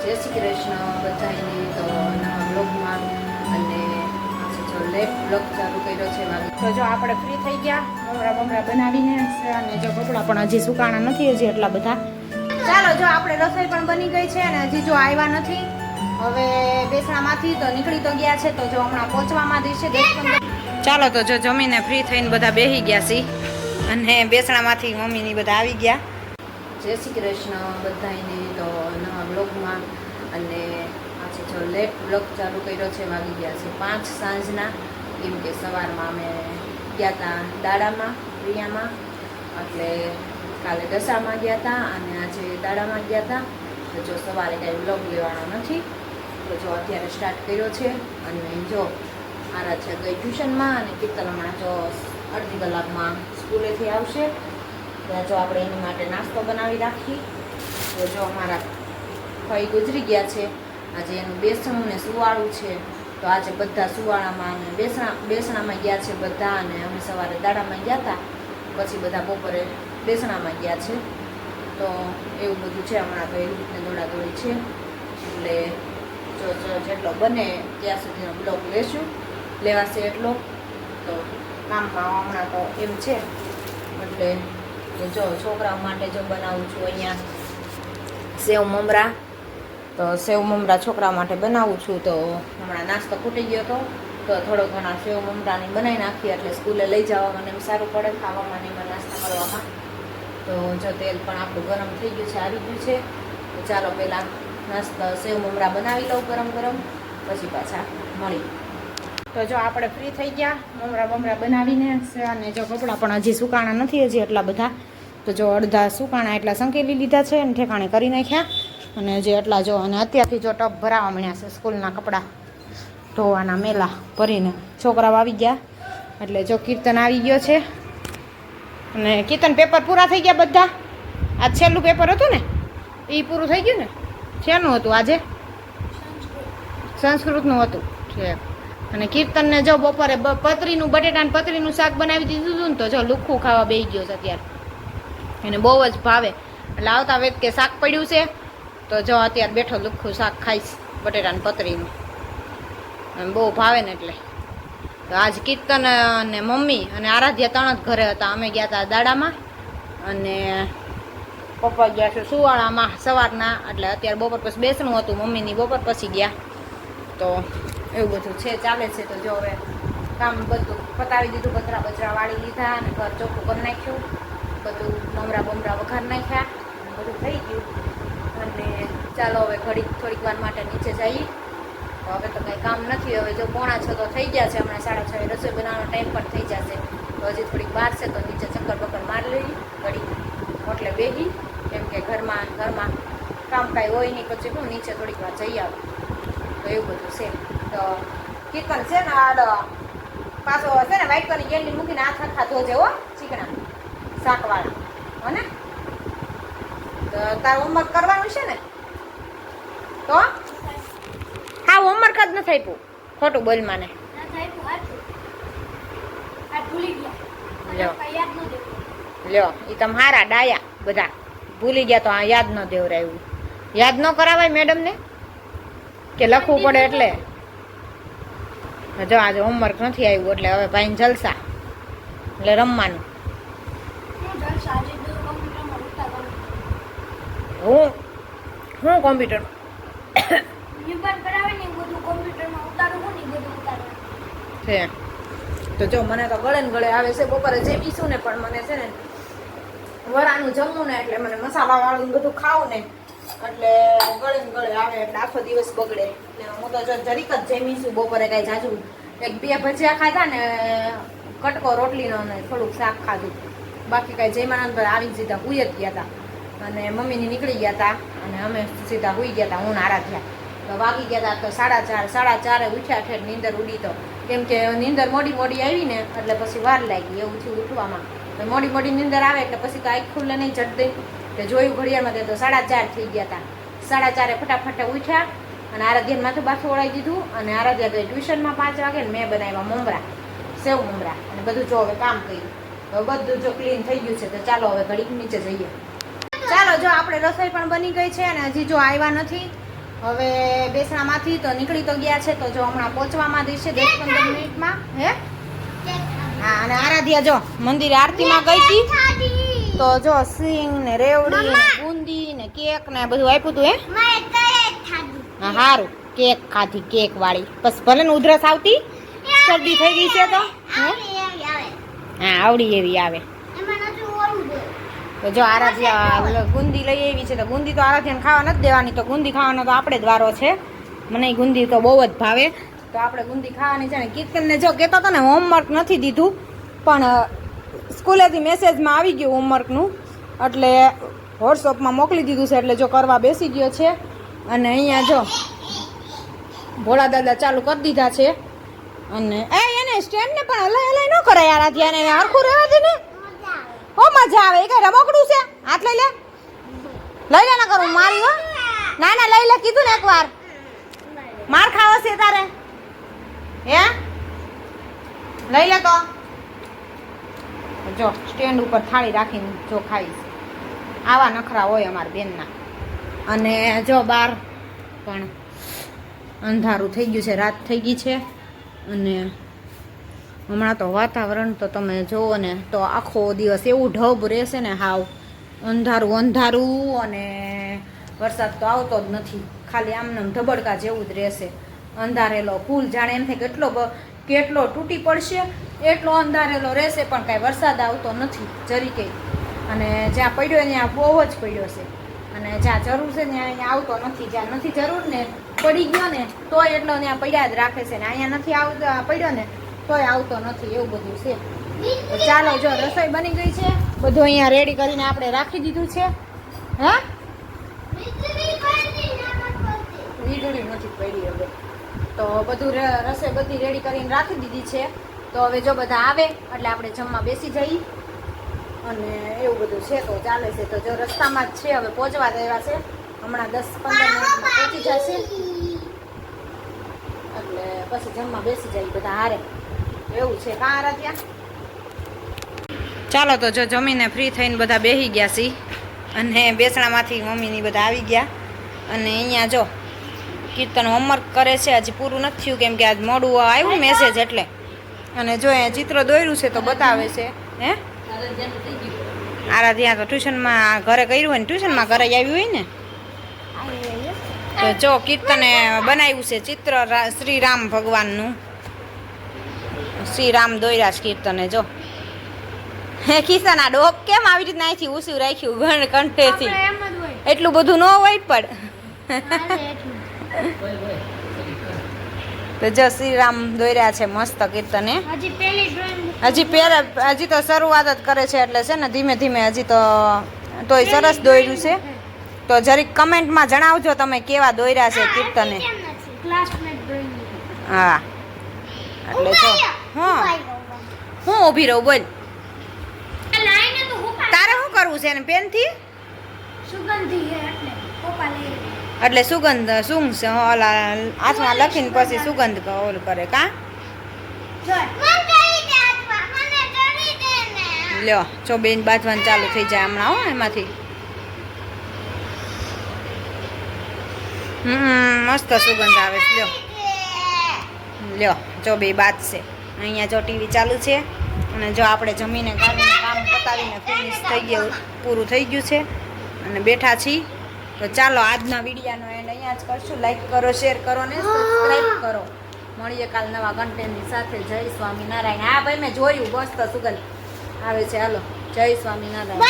જય શ્રી કૃષ્ણ બધાને. તો નવા બ્લોગમાં અને જો લેટ બ્લોગ ચાલુ કર્યો છે મારી. તો જો આપણે ફ્રી થઈ ગયા મમરા બમરા બનાવીને અને જો કપડાં પણ હજી સુકાણા નથી હજી એટલા બધા. ચાલો જો આપણે રસોઈ પણ બની ગઈ છે અને હજી જો આવ્યા નથી. હવે બેસણામાંથી તો નીકળી તો ગયા છે. તો જો હમણાં પહોંચવામાં દેશે 10-15. ચાલો તો જો જમીને ફ્રી થઈને બધા બેસી ગયા છે અને બેસણામાંથી મમ્મીની બધા આવી ગયા. જય શ્રી કૃષ્ણ બધાને. તો નવા બ્લોગમાં અને આજે જો લેટ બ્લોગ ચાલુ કર્યો છે. વાગી ગયા છે 5 સાંજના. કેમ કે સવારમાં અમે ગયા હતા દાડામાં પ્રિયામાં, એટલે કાલે દશામાં ગયા હતા અને આજે દાડામાં ગયા હતા. તો જો સવારે કાંઈ બ્લોગ લેવાનો નથી. તો જો અત્યારે સ્ટાર્ટ કર્યો છે અને જો મારા છે ગઈ ટ્યુશનમાં અને કીર્તન હમણાં જો અડધી કલાકમાં સ્કૂલેથી આવશે. ત્યાં જો આપણે એની માટે નાસ્તો બનાવી રાખી. તો જો અમારા ભાઈ ગુજરી ગયા છે. આજે એનું બેસણું ને સુવાળું છે. તો આજે બધા સુવાળામાં અને બેસણામાં ગયા છે બધા. અને અમે સવારે દાડામાં ગયા હતા, પછી બધા બપોરે બેસણામાં ગયા છે. તો એવું બધું છે હમણાં. તો એવી રીતને દોડાદોડી છે. એટલે જો જેટલો બને ત્યાં સુધીનો બ્લોગ લેવાશે એટલો. તો કામમાં હમણાં તો એમ છે. એટલે જો છોકરાઓ માટે જો બનાવું છું અહીંયા સેવ મમરા. તો સેવ મમરા છોકરા માટે બનાવું છું. તો હમણાં નાસ્તો ખૂટી ગયો હતો તો થોડો ઘણા સેવ મમરાની બનાવી નાખીએ એટલે સ્કૂલે લઈ જવામાં મને એમ સારું પડે, ખાવામાં ને એમાં નાસ્તા કરવામાં. તો જો તેલ પણ આપણું ગરમ થઈ ગયું છે, આવી ગયું છે. તો ચાલો પહેલાં નાસ્તા સેવ મમરા બનાવી લઉં ગરમ ગરમ, પછી પાછા મળી. તો જો આપણે ફ્રી થઈ ગયા મમરા બમરા બનાવીને. અને જો કપડાં પણ હજી સુકાણા નથી હજી એટલા બધા. તો જો અડધા સુકાણા એટલા સંકેલી લીધા છે અને ઠેકાણે કરી નાખ્યા. અને જે એટલા જો અને અત્યારથી જો ટપ ભરાવા મળ્યા છે સ્કૂલના કપડાં ધોવાના મેલા ભરીને. છોકરાઓ આવી ગયા એટલે જો કીર્તન આવી ગયો છે. અને કીર્તન પેપર પૂરા થઈ ગયા બધા. આ છેલ્લું પેપર હતું ને એ પૂરું થઈ ગયું ને. શેનું હતું આજે? સંસ્કૃતનું હતું. ઠીક. અને કીર્તનને જો બપોરે પતરીનું બટેટાનું પતરીનું શાક બનાવી દીધું હતું ને. તો જો લુખ્ખું ખાવા બેસી ગયો છે અત્યારે. એને બહુ જ ભાવે. એટલે આવતા વેત કે શાક પડ્યું છે તો જો અત્યારે બેઠો લુખ્ખું શાક ખાઈશ બટેટાનું પતરીનું. એમ બહુ ભાવે ને એટલે. તો આજ કીર્તન અને મમ્મી અને આરાધ્યા ત્રણ જ ઘરે હતા. અમે ગયા હતા દાડામાં અને પપ્પા ગયા છે સુવાળામાં સવારના. એટલે અત્યારે બપોર પછી બેસણું હતું, મમ્મીની બપોર પછી ગયા. તો એવું બધું છે, ચાલે છે. તો જો હવે કામ બધું પતાવી દીધું, બજરા વાળી લીધા અને ઘર ચોખ્ખું કરી નાખ્યું. બધું મમરા બમરા વઘાર નાખ્યા, બધું થઈ ગયું. અને ચાલો હવે થોડીક વાર માટે નીચે જઈએ. તો હવે તો કંઈ કામ નથી. હવે જો 5:45 તો થઈ ગયા છે. હમણાં 6:30 રસોઈ બનાવવાનો ટાઈમ પણ થઈ જશે. તો હજી થોડીક વાર છે તો નીચે ચક્કર બક્કર મારી લઈ ઘડી એટલે બેસી. કેમ કે ઘરમાં કામ કાંઈ હોય નહીં. પછી હું નીચે થોડીક વાર જઈ આવું. તો એવું બધું છે. તો કીર્તન છે ને આ પાછો છે ને વ્હાઈટ કલરની કેન્ડી મૂકીને હાથ આખા ધોજે હો ચીકણા શાકવાળા. હો ને? તો તારું હોમવર્ક કરવાનું છે ને? તો હા, હોમવર્ક જ નથી આપ્યું. ખોટું બોલ માને. લ્યો એ તમે હારા ડાયા બધા ભૂલી ગયા. તો આ યાદ ન દેવરાયું. યાદ ન કરાવાય મેડમને કે લખવું પડે એટલે. જો આજે હોમવર્ક નથી આવ્યું એટલે હવે ભાઈને જલસા એટલે રમવાનું. હું કોમ્પ્યુટર છે. તો જો મને તો ગળે ને ગળે આવે છે. બપોરે જમીશું ને પણ મને છે ને વરાનું જમવું ને એટલે મને મસાલા વાળું બધું ખાવું ને એટલે ગળે ને ગળે આવે એટલે આખો દિવસ બગડે. એટલે હું તો જો જરીક જ જમીશું. બપોરે કાંઈ જાજુ 1-2 ભજીયા ખાધા ને કટકો રોટલીનો ને થોડુંક શાક ખાધું. બાકી કાંઈ જમ્યા આવી જ સીધા હુઈ જ ગયા હતા. અને મમ્મીની નીકળી ગયા હતા અને અમે સીધા હુઈ ગયા હતા. હું આરાધ્યા તો વાગી ગયા હતા. તો 4:30 ઉઠ્યા ઠેર નીંદર ઉડી. તો કેમ કે નીંદર મોડી આવી ને એટલે પછી વાર લાગી એવું થયું ઉઠવામાં. તો મોડી નીંદર આવે એટલે પછી તો આંખ ખુલ્લે નહીં જટ દઈ કે જોયું ઘડિયાળમાં. તો 4:30 થઈ ગયા હતા. 4:30 ફટાફટ ઉઠ્યા અને આરાધ્યાને માથું બાથું ઓળાવી દીધું. અને આરાધ્યા ગઈ ટ્યુશનમાં 5 વાગે ને મેં બનાવ્યા મમરા સેવ મમરા અને બધું જો હવે કામ કર્યું. તો બધું જો ક્લીન થઈ ગયું છે. તો ચાલો હવે ઘડીક નીચે જઈએ. ચાલો જો આપણે રસોઈ પણ બની ગઈ છે અને હજી જો આવ્યા નથી. હવે બેસણામાંથી તો નીકળી તો ગયા છે, તો જો હમણાં પહોંચવામાં દેશે 10-15 મિનિટમાં. હે હા, અને આરાધ્યા જો મંદિરે આરતીમાં ગઈ હતી, તો જો સિંગ ને રેવડી ને બુંદી ને કેક ને બધું આપ્યું હતું. હા સારું, કેક ખાધી, કેક વાળી. બસ ભલે ને ઉધરસ આવતી, શરદી થઈ ગઈ છે તો હા આવડી એવી આવે. તો જો આરાધ્યા ગુંદી લઈ આવી છે, તો ગુંદી તો આરાધ્યાને ખાવા નથી દેવાની, તો ગુંદી ખાવાનો તો આપણે જ વારો છે. મને ગુંદી તો બહુ જ ભાવે, તો આપણે ગુંદી ખાવાની છે. ને કીર્તનને જો કહેતો હતો ને હોમવર્ક નથી દીધું, પણ સ્કૂલેથી મેસેજમાં આવી ગયું હોમવર્કનું, એટલે વોટ્સઅપમાં મોકલી દીધું છે, એટલે જો કરવા બેસી ગયો છે. અને અહીંયા જો ભોળા દાદા ચાલુ કરી દીધા છે. અને એને સ્ટેન્ડને પણ હલાય ન કરાય આરાધ્યાને, હરખું રહેવા દે ને. ઓ મજા આવે, એ કઈ રમકડું છે? હાથ લઈ લે, લઈ લે ના કરું મારી. હો ના ના લઈ લે, કીધું ને એકવાર. માર ખાવો છે તારે? હે લઈ લે તો. જો સ્ટેન્ડ ઉપર થાળી રાખીને જો ખાઈશ. આવા નખરા હોય અમારા બેનના. અને જો બહાર પણ અંધારું થઈ ગયું છે, રાત થઈ ગઈ છે. અને હમણાં તો વાતાવરણ તો તમે જુઓ ને તો આખો દિવસ એવું ઢબ રહેશે ને, હાવ અંધારું અંધારું, અને વરસાદ તો આવતો જ નથી, ખાલી આમનામ ધબડકા જેવું જ રહેશે. અંધારેલો ફૂલ જાણે એમ થાય કેટલો તૂટી પડશે એટલો અંધારેલો રહેશે, પણ કાંઈ વરસાદ આવતો નથી જરીકે. અને જ્યાં પડ્યો ત્યાં બહુ જ પડ્યો છે, અને જ્યાં જરૂર છે ને અહીંયા આવતો નથી. જ્યાં નથી જરૂર ને પડી ગયો ને તોય એટલો ત્યાં પડ્યા જ રાખે છે, ને અહીંયા નથી આવતો પડ્યો ને તોય આવતો નથી, એવું બધું છે. ચાલો જો રસોઈ બની ગઈ છે, બધું અહીંયા રેડી કરીને આપણે રાખી દીધું છે. હા વીજળી નથી પડી હવે, તો બધું રસોઈ બધી રેડી કરીને રાખી દીધી છે. તો હવે જો બધા આવે એટલે આપણે જમવા બેસી જઈએ, અને એવું બધું છે. તો ચાલે છે, તો જો રસ્તામાં જ છે, હવે પહોંચવા દેવા છે. હમણાં 10-15 મિનિટમાં પહોંચી જશે, એટલે પછી જમવા બેસી જાય બધા હારે, એવું છે. કાં આરાધ્યા? ચાલો તો જો જમીને ફ્રી થઈને બધા બેસી ગયા છીએ, અને બેસણામાંથી મમ્મીની બધા આવી ગયા. અને અહીંયા જો કીર્તન હોમવર્ક કરે છે, હજી પૂરું નથી થયું, કેમ કે આજ મોડું આવ્યું મેસેજ એટલે. અને જો અહીંયા ચિત્ર દોર્યું છે તો બતાવે છે. હે આરાધ્યા તો ટ્યુશનમાં ઘરે કર્યું હોય ને, ટ્યુશનમાં ઘરે આવ્યું હોય ને, તો જો કીર્તને બનાવ્યું છે ચિત્ર શ્રી રામ ભગવાનનું. શ્રી રામ દોર્યા છે કીર્તને. જો હે ખિસ્સાના ડોક કેમ આવી રીતના અહીંથી ઊંચું રાખ્યું ઘણ કંઠેથી, એટલું બધું ન હોય પણ. તો જો શ્રી રામ દોર્યા છે મસ્ત કીર્તને. હજી તો શરૂઆત જ કરે છે, એટલે છે ને ધીમે ધીમે હજી તોય સરસ દોર્યું છે. તો જરીક કમેન્ટમાં જણાવજો તમે કેવા દોર્યા છે કીર્તને. હા એટલે જો હા હું ઊભી રહું, બોલ તારે શું કરવું છે? ને પેનથી એટલે સુગંધ શું છે, ઓલા હાથમાં લખીને પછી સુગંધ ઓલ કરે. કાં લ્યો ચોબેન બાંધવાનું ચાલુ થઈ જાય હમણાં. હો એમાંથી મસ્ત સુગંધ આવે છે. લ્યો ચોબે બાંધશે. અહીંયા જો ટીવી ચાલુ છે, અને જો આપણે જમીને કામ પતાવીને ફિનિશ થઈ ગયું, પૂરું થઈ ગયું છે, અને બેઠા છીએ. તો ચાલો આજના વિડીયોનો એન્ડ અહીંયા જ કરશું. લાઈક કરો, શેર કરો ને સબસ્ક્રાઈબ કરો. મળીએ કાલ નવા કન્ટેન્ટની સાથે. જય સ્વામિનારાયણ. હા ભાઈ મેં જોયું મસ્ત સુગંધ આવે છે. હાલો જય સ્વામિનારાયણ.